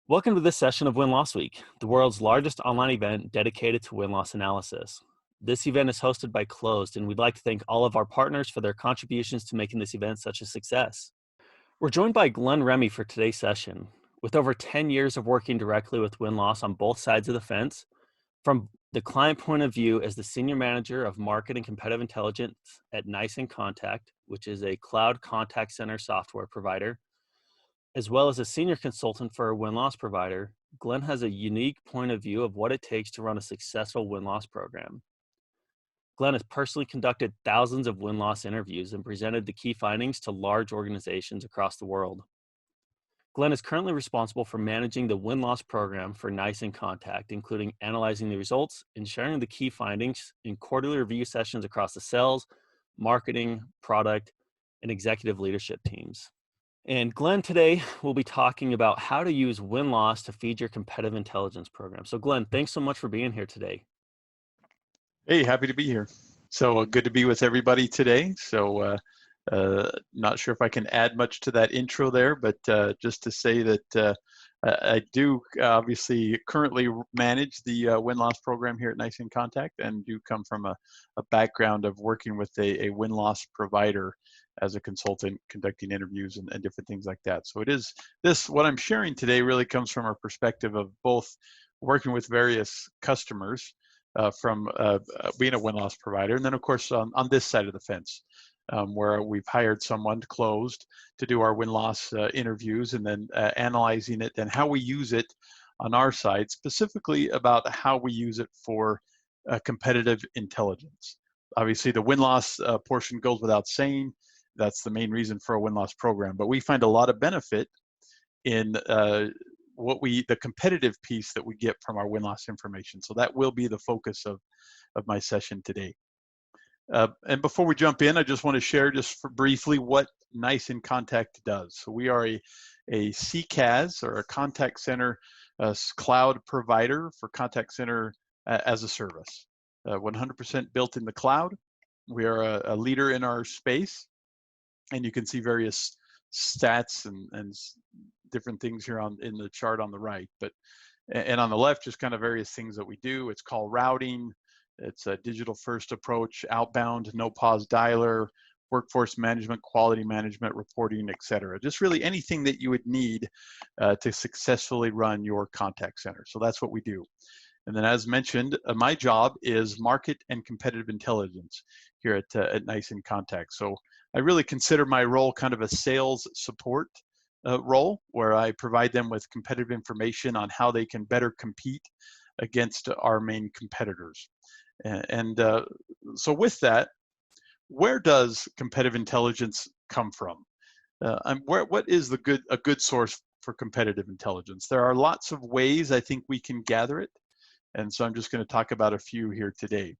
Welcome to this session of WinLossWeek, the world's largest online event dedicated to win-loss analysis. This event is hosted by Closed, and we'd like to thank all of our partners for their contributions to making this event such a success. We're joined by Glen Remy for today's session. With over 10 years of working directly with win-loss on both sides of the fence, from the client point of view as the Senior Manager of Market and Competitive Intelligence at inContact, which is a cloud contact center software provider, as well as a senior consultant for a win-loss provider, Glen has a unique point of view of what it takes to run a successful win-loss program. Glen has personally conducted thousands of win-loss interviews and presented the key findings to large organizations across the world. Glen is currently responsible for managing the win-loss program for inContact, including analyzing the results and sharing the key findings in quarterly review sessions across the sales, marketing, product, and executive leadership teams. And Glen, today we'll be talking about how to use win-loss to feed your competitive intelligence program. So Glen, thanks so much for being here today. Hey, happy to be here. So good to be with everybody today. So not sure if I can add much to that intro there, but just to say that I do obviously currently manage the win-loss program here at inContact, and do come from a background of working with a win-loss provider as a consultant, conducting interviews and different things like that. So it is what I'm sharing today really comes from a perspective of both working with various customers from being a win-loss provider, and then of course on this side of the fence, where we've hired someone Closed to do our win-loss interviews, and then analyzing it and how we use it on our side, specifically about how we use it for competitive intelligence. Obviously the win-loss portion goes without saying. That's the main reason for a win-loss program, but we find a lot of benefit in the competitive piece that we get from our win-loss information. So that will be the focus of my session today. And before we jump in, I just want to share briefly what inContact does. So we are a CCaaS, or a contact center cloud provider for contact center as a service. 100% built in the cloud. We are a leader in our space, and you can see various stats and different things here in the chart on the right. And on the left, just kind of various things that we do. It's call routing. It's a digital first approach, outbound, no pause dialer, workforce management, quality management, reporting, etc. Just really anything that you would need to successfully run your contact center. So that's what we do. And then, as mentioned, my job is market and competitive intelligence here at inContact. So I really consider my role kind of a sales support role, where I provide them with competitive information on how they can better compete against our main competitors. So with that, where does competitive intelligence come from? What is a good source for competitive intelligence? There are lots of ways I think we can gather it, and so I'm just going to talk about a few here today.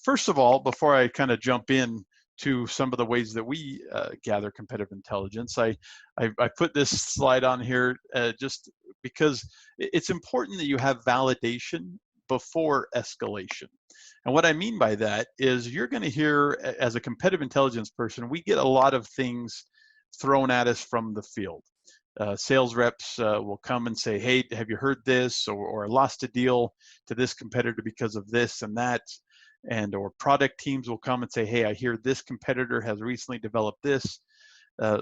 First of all, before I kind of jump in to some of the ways that we gather competitive intelligence, I put this slide on here just because it's important that you have validation before escalation. And what I mean by that is, you're going to hear, as a competitive intelligence person, we get a lot of things thrown at us from the field. Sales reps will come and say, hey, have you heard this? Or I lost a deal to this competitor because of this and that. Or product teams will come and say, hey, I hear this competitor has recently developed this.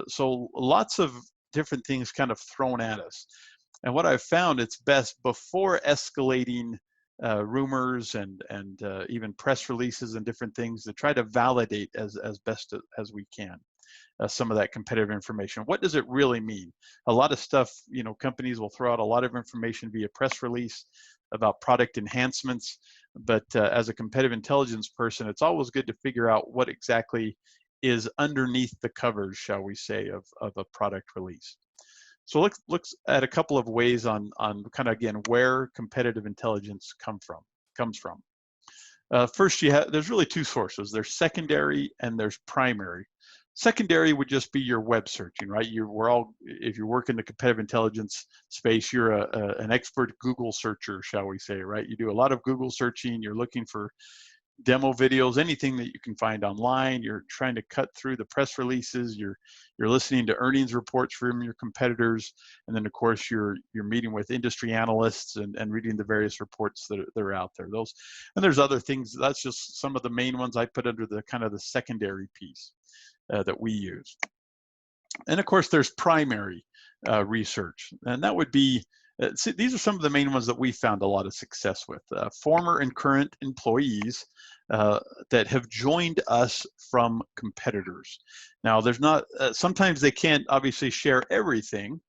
So lots of different things kind of thrown at us. And what I've found, it's best before escalating rumors and even press releases and different things, to try to validate as best as we can some of that competitive information. What does it really mean? A lot of stuff, companies will throw out a lot of information via press release about product enhancements, but as a competitive intelligence person, it's always good to figure out what exactly is underneath the covers, shall we say, of a product release. So let's look at a couple of ways on kind of, again, where competitive intelligence comes from. First, there's really two sources. There's secondary and there's primary. Secondary would just be your web searching, right? If you work in the competitive intelligence space, you're an expert Google searcher, shall we say, right? You do a lot of Google searching. You're looking for demo videos, anything that you can find online. You're trying to cut through the press releases. You're listening to earnings reports from your competitors, and then of course you're meeting with industry analysts and reading the various reports that are out there. Those, and there's other things. That's just some of the main ones I put under the kind of the secondary piece that we use. And of course, there's primary research, and that would be, see, these are some of the main ones that we found a lot of success with. Former and current employees that have joined us from competitors. Now, there's not, sometimes they can't obviously share everything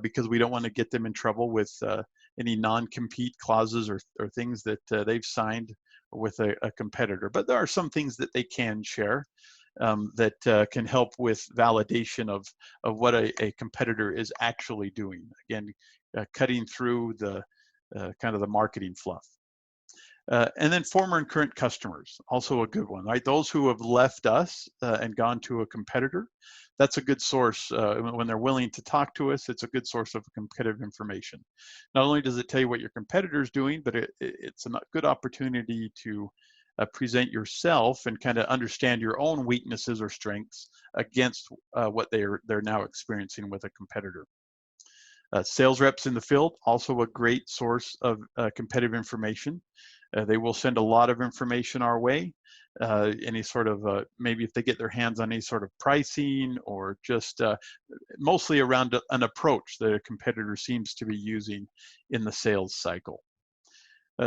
because we don't want to get them in trouble with any non-compete clauses or things that they've signed with a competitor. But there are some things that they can share. That can help with validation of what a competitor is actually doing. Again, cutting through the kind of the marketing fluff. And then former and current customers, also a good one, right? Those who have left us and gone to a competitor, that's a good source. When they're willing to talk to us, it's a good source of competitive information. Not only does it tell you what your competitor is doing, but it's a good opportunity to present yourself and kind of understand your own weaknesses or strengths against what they're now experiencing with a competitor. Sales reps in the field, also a great source of competitive information. They will send a lot of information our way. Any sort of, maybe if they get their hands on any sort of pricing or just mostly around an approach that a competitor seems to be using in the sales cycle.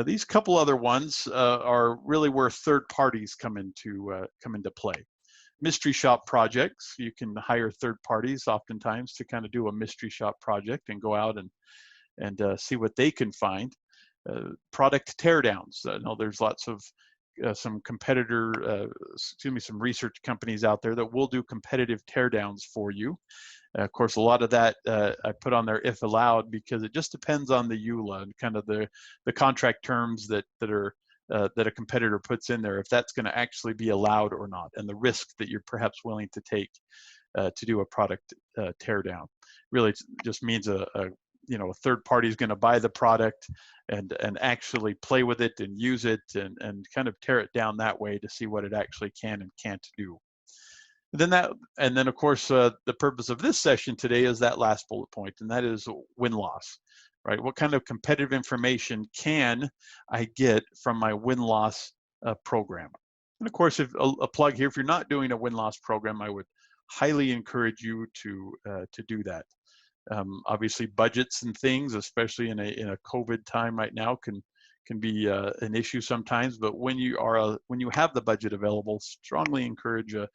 These couple other ones are really where third parties come into play. Mystery shop projects, you can hire third parties oftentimes to kind of do a mystery shop project and go out and see what they can find. Product teardowns. I know there's lots of some some research companies out there that will do competitive teardowns for you. Of course, a lot of that I put on there if allowed, because it just depends on the EULA and kind of the contract terms that a competitor puts in there, if that's going to actually be allowed or not, and the risk that you're perhaps willing to take to do a product teardown. Really, it just means a third party is going to buy the product and actually play with it and use it and kind of tear it down that way to see what it actually can and can't do. And then of course, the purpose of this session today is that last bullet point, and that is win-loss, right? What kind of competitive information can I get from my win-loss program? And of course, if a plug here, if you're not doing a win-loss program, I would highly encourage you to do that. Obviously, budgets and things, especially in a COVID time right now, can be an issue sometimes. But when you have the budget available, strongly encourage a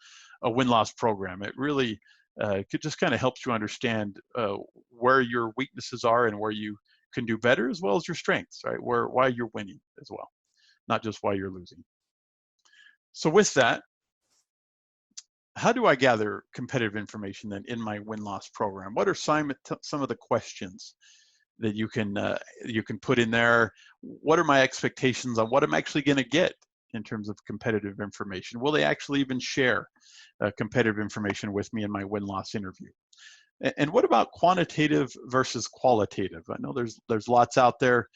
win-loss program. It really could just kind of helps you understand where your weaknesses are and where you can do better, as well as your strengths, right? Why you're winning as well, not just why you're losing. So with that, how do I gather competitive information then in my win-loss program? What are some of the questions that you can put in there? What are my expectations on what I'm actually going to get in terms of competitive information? Will they actually even share competitive information with me in my win-loss interview? And what about quantitative versus qualitative? I know there's lots out there.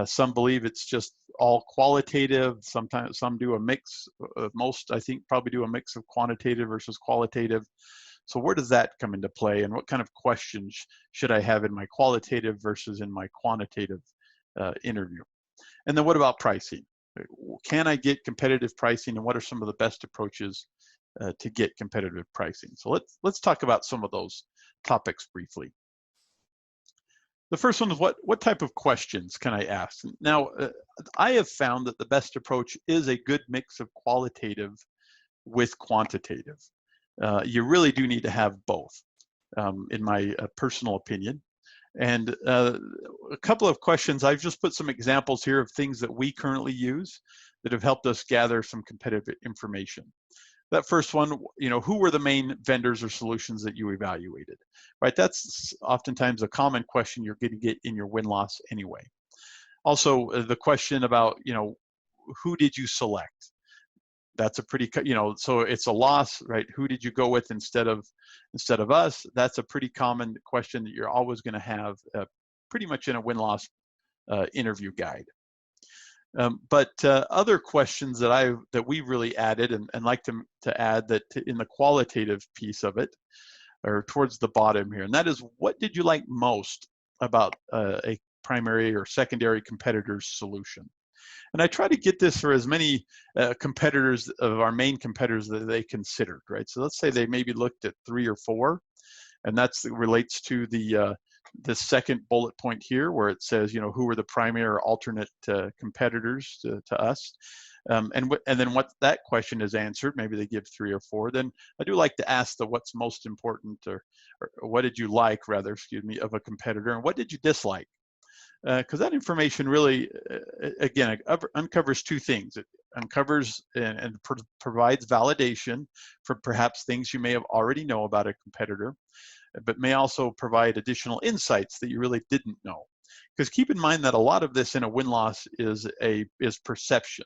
Some believe it's just all qualitative. Sometimes some do a mix. Most, I think, probably do a mix of quantitative versus qualitative. So where does that come into play, and what kind of questions should I have in my qualitative versus in my quantitative interview? And then what about pricing? Can I get competitive pricing, and what are some of the best approaches to get competitive pricing? So let's talk about some of those topics briefly. The first one is what type of questions can I ask? Now, I have found that the best approach is a good mix of qualitative with quantitative. You really do need to have both, in my personal opinion. And a couple of questions, I've just put some examples here of things that we currently use that have helped us gather some competitive information. That first one, who were the main vendors or solutions that you evaluated, right? That's oftentimes a common question you're going to get in your win-loss anyway. Also, the question about, who did you select? That's a pretty, so it's a loss, right? Who did you go with instead of us? That's a pretty common question that you're always going to have pretty much in a win-loss interview guide. But other questions that we really added and like to add that in the qualitative piece of it, or towards the bottom here, and that is, what did you like most about a primary or secondary competitor's solution? And I try to get this for as many competitors of our main competitors that they considered, right? So let's say they maybe looked at 3 or 4, and that's relates to the second bullet point here, where it says, you know, who were the primary or alternate competitors to us. And then what that question is answered, maybe they give 3 or 4, then I do like to ask the what's most important, or what did you like, rather, excuse me, of a competitor, and what did you dislike? Because that information really, again, it uncovers 2 things. It uncovers and provides validation for perhaps things you may have already know about a competitor, but may also provide additional insights that you really didn't know. Because keep in mind that a lot of this in a win-loss is perception,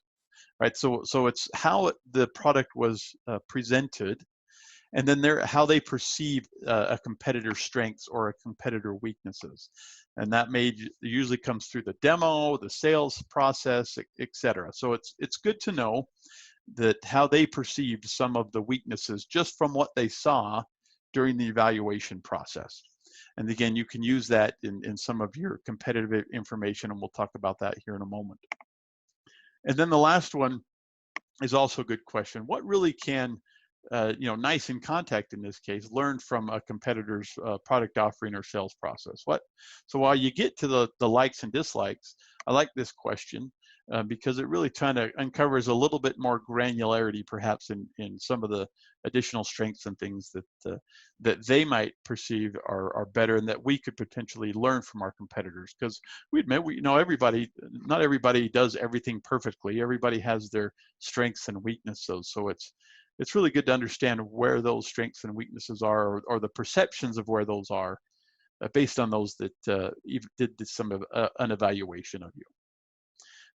right? So it's how the product was presented, and then how they perceive a competitor's strengths or a competitor weaknesses. And that usually comes through the demo, the sales process, etc. So it's good to know that how they perceived some of the weaknesses just from what they saw during the evaluation process. And again, you can use that in some of your competitive information, and we'll talk about that here in a moment. And then the last one is also a good question. What really can nice inContact in this case, learn from a competitor's product offering or sales process? So while you get to the likes and dislikes, I like this question because it really kind of uncovers a little bit more granularity, perhaps in some of the additional strengths and things that they might perceive are better, and that we could potentially learn from our competitors. Because we admit, not everybody does everything perfectly. Everybody has their strengths and weaknesses. So it's really good to understand where those strengths and weaknesses are, or the perceptions of where those are, based on those that did some of an evaluation of you.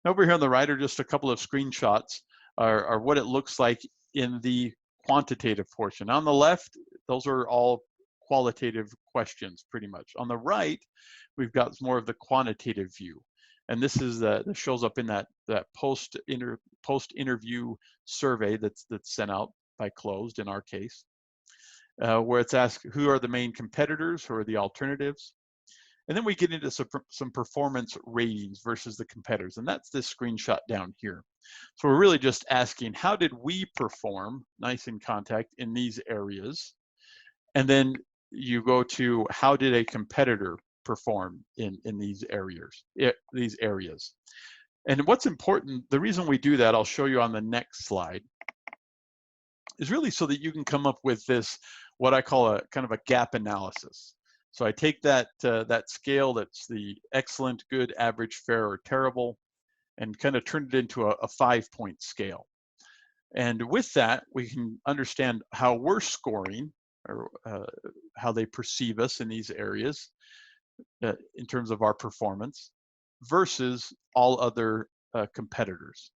Now, over here on the right are just a couple of screenshots, are what it looks like in the quantitative portion. On the left, those are all qualitative questions, pretty much. On the right, we've got more of the quantitative view. And this is that shows up in that post-interview survey that's sent out by Closed in our case, where it's asked who are the main competitors, who are the alternatives, and then we get into some performance ratings versus the competitors, and that's this screenshot down here. So we're really just asking, how did we perform, nice inContact, in these areas, and then you go to how did a competitor perform in these areas. And what's important, the reason we do that, I'll show you on the next slide, is really so that you can come up with this, what I call a kind of a gap analysis. So I take that scale that's the excellent, good, average, fair, or terrible, and kind of turn it into a 5-point scale. And with that, we can understand how we're scoring, or how they perceive us in these areas, in terms of our performance versus all other competitors.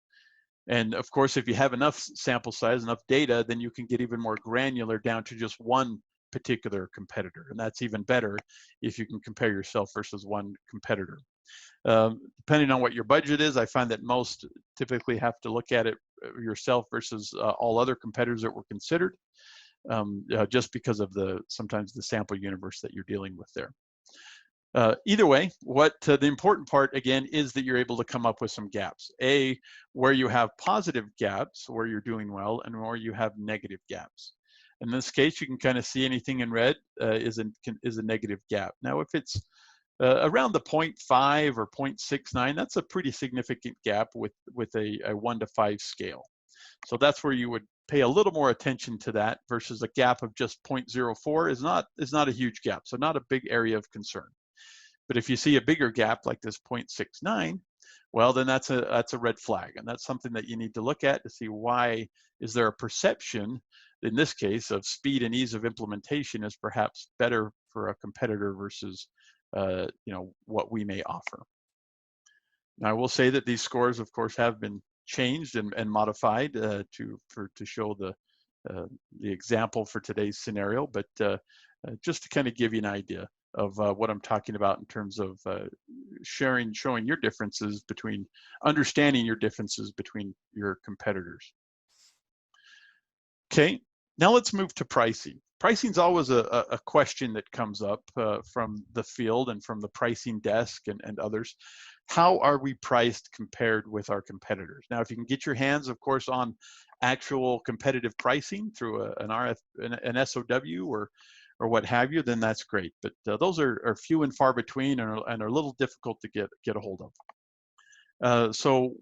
And of course, if you have enough sample size, enough data, then you can get even more granular down to just one particular competitor. And that's even better if you can compare yourself versus one competitor. Depending on what your budget is, I find that most typically have to look at it yourself versus all other competitors that were considered, just because of sometimes the sample universe that you're dealing with there. Either way, the important part, again, is that you're able to come up with some gaps. Where you have positive gaps, where you're doing well, and where you have negative gaps. In this case, you can kind of see anything in red is a negative gap. Now, if it's around the 0.5 or 0.69, that's a pretty significant gap with a 1 to 5 scale. So that's where you would pay a little more attention to that, versus a gap of just 0.04 is not a huge gap, so not a big area of concern. But if you see a bigger gap like this 0.69, well, then that's a red flag, and that's something that you need to look at to see why is there a perception, in this case, of speed and ease of implementation is perhaps better for a competitor versus what we may offer. Now, I will say that these scores, of course, have been changed and modified to show the example for today's scenario, but just to kind of give you an idea of what I'm talking about in terms of showing your differences between, understanding your differences between your competitors. Okay, now let's move to pricing. Pricing is always a question that comes up from the field and from the pricing desk and others. How are we priced compared with our competitors? Now, if you can get your hands, of course, on actual competitive pricing through an SOW or what have you, then that's great. But those are few and far between and are a little difficult to get a hold of. So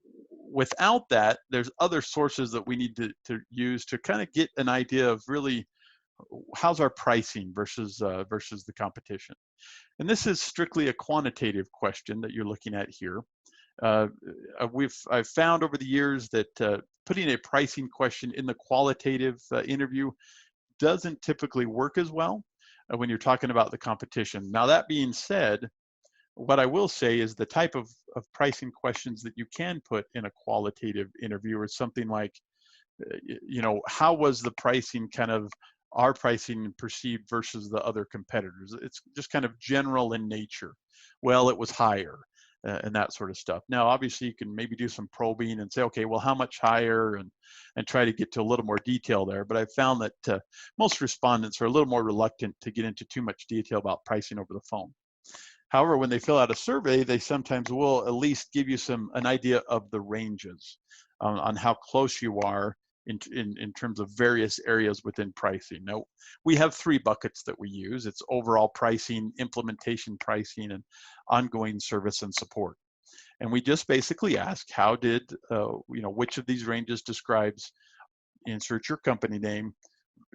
without that, there's other sources that we need to use to kind of get an idea of really how's our pricing versus the competition. And this is strictly a quantitative question that you're looking at here. I've found over the years that putting a pricing question in the qualitative interview doesn't typically work as well when you're talking about the competition. Now, that being said, what I will say is the type of pricing questions that you can put in a qualitative interview is something like, how was the pricing kind of our pricing perceived versus the other competitors? It's just kind of general in nature. Well, it was higher and that sort of stuff. Now, obviously, you can maybe do some probing and say, okay, well, how much higher, and try to get to a little more detail there. But I've found that most respondents are a little more reluctant to get into too much detail about pricing over the phone. However, when they fill out a survey, they sometimes will at least give you an idea of the ranges on how close you are in terms of various areas within pricing. Now, we have three buckets that we use. It's overall pricing, implementation pricing, and ongoing service and support. And we just basically ask, how did, which of these ranges describes, insert your company name,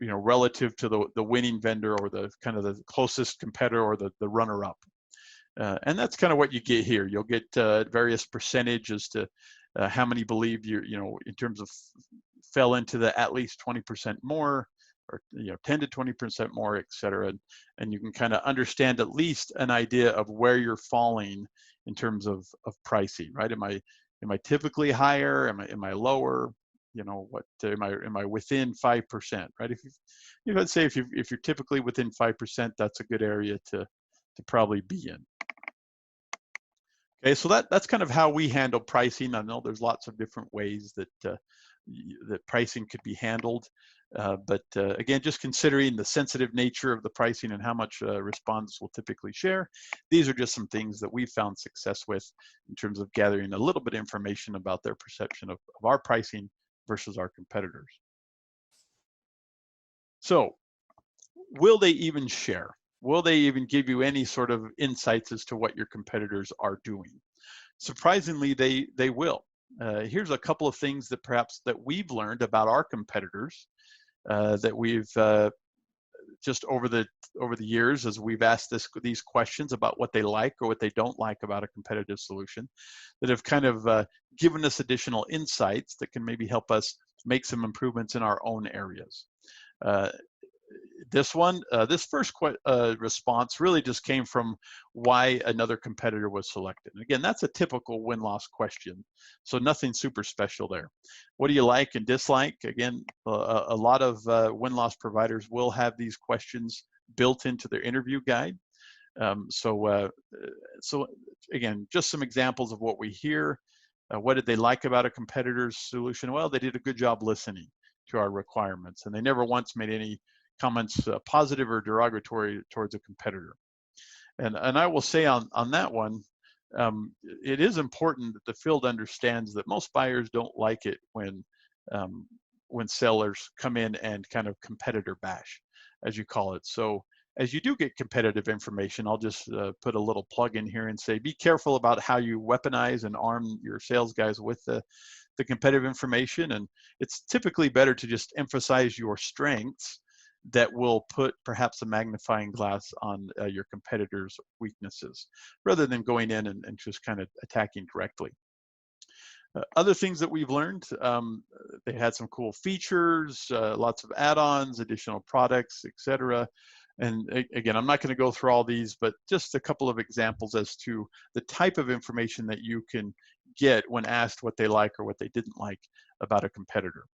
relative to the winning vendor or the kind of the closest competitor or the runner-up. And that's kind of what you get here. You'll get various percentages to how many believe in terms of fell into the at least 20% more, or 10 to 20% more, et cetera. And you can kind of understand at least an idea of where you're falling in terms of pricing, right? Am I typically higher? Am I lower? What am I within 5%, right? Let's say if you're typically within 5%, that's a good area to probably be in. Okay, so that's kind of how we handle pricing. I know there's lots of different ways that that pricing could be handled, but again, just considering the sensitive nature of the pricing and how much respondents will typically share, these are just some things that we've found success with in terms of gathering a little bit of information about their perception of our pricing versus our competitors. So, will they even share? Will they even give you any sort of insights as to what your competitors are doing? Surprisingly, they will. Here's a couple of things that perhaps that we've learned about our competitors that we've just over the years as we've asked these questions about what they like or what they don't like about a competitive solution, that have kind of given us additional insights that can maybe help us make some improvements in our own areas. This first response really just came from why another competitor was selected. And again, that's a typical win-loss question, so nothing super special there. What do you like and dislike? Again, a lot of win-loss providers will have these questions built into their interview guide. So again, just some examples of what we hear. What did they like about a competitor's solution? Well, they did a good job listening to our requirements, and they never once made any comments positive or derogatory towards a competitor. And I will say on that one, it is important that the field understands that most buyers don't like it when sellers come in and kind of competitor bash, as you call it. So as you do get competitive information, I'll just put a little plug in here and say, be careful about how you weaponize and arm your sales guys with the competitive information. And it's typically better to just emphasize your strengths that will put perhaps a magnifying glass on your competitors' weaknesses, rather than going in and just kind of attacking directly. Other things that we've learned, they had some cool features, lots of add-ons, additional products, etc. And again, I'm not going to go through all these, but just a couple of examples as to the type of information that you can get when asked what they like or what they didn't like about a competitor.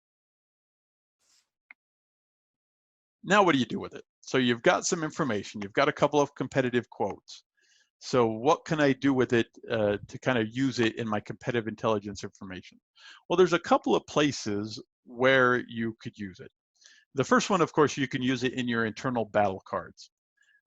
Now, what do you do with it? So you've got some information, you've got a couple of competitive quotes. So what can I do with it to kind of use it in my competitive intelligence information? Well, there's a couple of places where you could use it. The first one, of course, you can use it in your internal battle cards.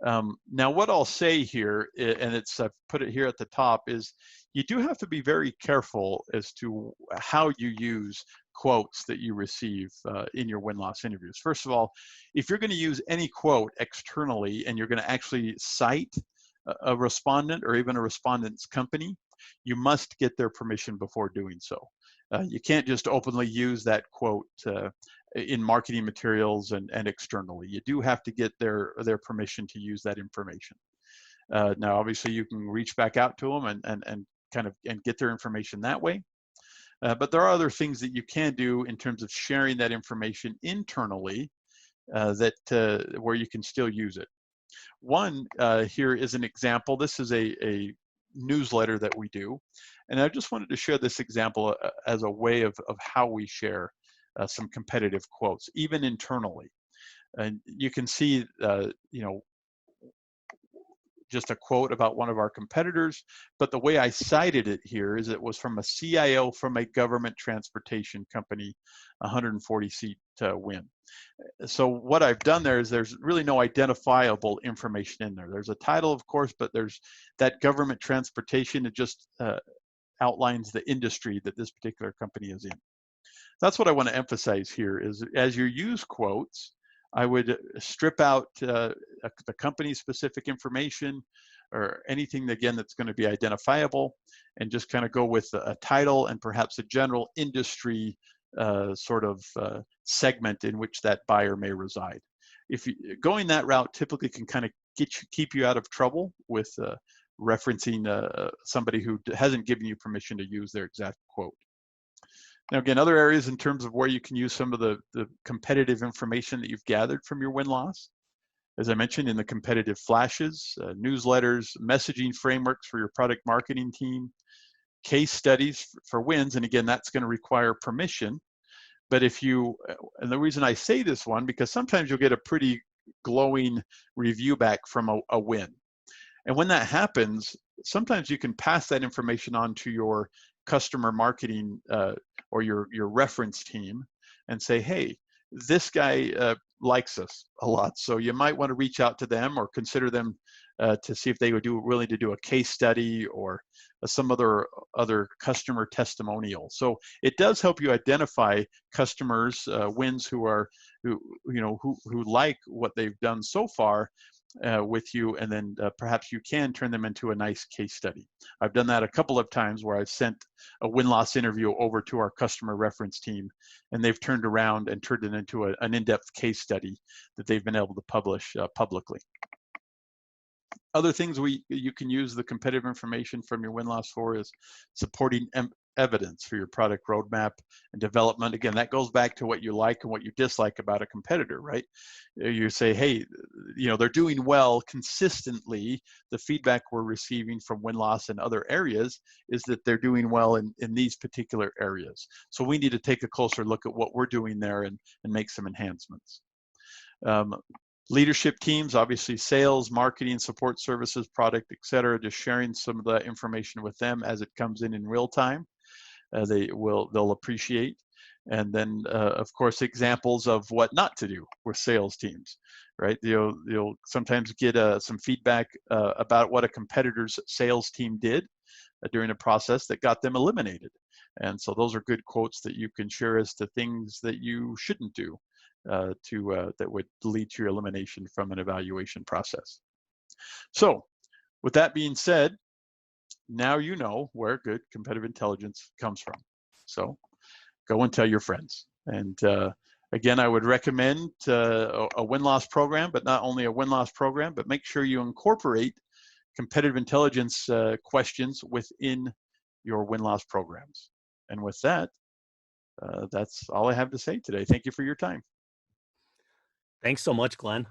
Now, what I'll say here, and I've put it here at the top, is you do have to be very careful as to how you use quotes that you receive in your win-loss interviews. First of all, if you're going to use any quote externally and you're going to actually cite a respondent or even a respondent's company, you must get their permission before doing so. You can't just openly use that quote in marketing materials and externally. You do have to get their permission to use that information. Now, obviously, you can reach back out to them and kind of get their information that way. But there are other things that you can do in terms of sharing that information internally where you can still use it. One here is an example. This is a newsletter that we do. And I just wanted to share this example as a way of how we share some competitive quotes, even internally. And you can see, just a quote about one of our competitors, but the way I cited it here is it was from a CIO from a government transportation company, 140-seat win. So what I've done there is there's really no identifiable information in there. There's a title, of course, but there's that government transportation. It just outlines the industry that this particular company is in. That's what I want to emphasize here is as you use quotes, I would strip out the company specific information or anything, again, that's going to be identifiable, and just kind of go with a title and perhaps a general industry sort of segment in which that buyer may reside. If you, going that route typically can kind of keep you out of trouble with referencing somebody who hasn't given you permission to use their exact quote. Now, again, other areas in terms of where you can use some of the competitive information that you've gathered from your win-loss, as I mentioned, in the competitive flashes, newsletters, messaging frameworks for your product marketing team, case studies for wins, and again, that's going to require permission. But if you, and the reason I say this one, because sometimes you'll get a pretty glowing review back from a win. And when that happens, sometimes you can pass that information on to your customer marketing or your reference team and say, hey, this guy likes us a lot, so you might want to reach out to them or consider them to see if they would willing to do a case study or some other customer testimonial. So it does help you identify customers, wins who like what they've done so far with you, and then perhaps you can turn them into a nice case study. I've done that a couple of times where I've sent a win-loss interview over to our customer reference team, and they've turned around and turned it into an in-depth case study that they've been able to publish publicly. Other things you can use the competitive information from your win-loss for is supporting evidence for your product roadmap and development. Again, that goes back to what you like and what you dislike about a competitor, right? You say, hey, they're doing well consistently. The feedback we're receiving from win-loss and other areas is that they're doing well in these particular areas. So we need to take a closer look at what we're doing there and make some enhancements. Leadership teams, obviously sales, marketing, support services, product, et cetera, just sharing some of the information with them as it comes in real time. They'll appreciate. And then, of course, examples of what not to do with sales teams, right? You'll sometimes get some feedback about what a competitor's sales team did during a process that got them eliminated. And so those are good quotes that you can share as to things that you shouldn't do that would lead to your elimination from an evaluation process. So with that being said, now you know where good competitive intelligence comes from. So go and tell your friends. And again, I would recommend a win-loss program, but not only a win-loss program, but make sure you incorporate competitive intelligence questions within your win-loss programs. And with that, that's all I have to say today. Thank you for your time. Thanks so much, Glenn.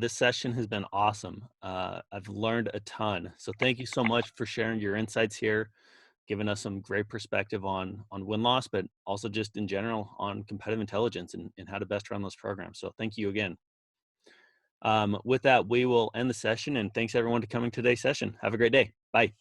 This session has been awesome. I've learned a ton. So thank you so much for sharing your insights here, giving us some great perspective on win-loss, but also just in general on competitive intelligence and how to best run those programs. So thank you again. With that, we will end the session, and thanks everyone to coming to today's session. Have a great day. Bye.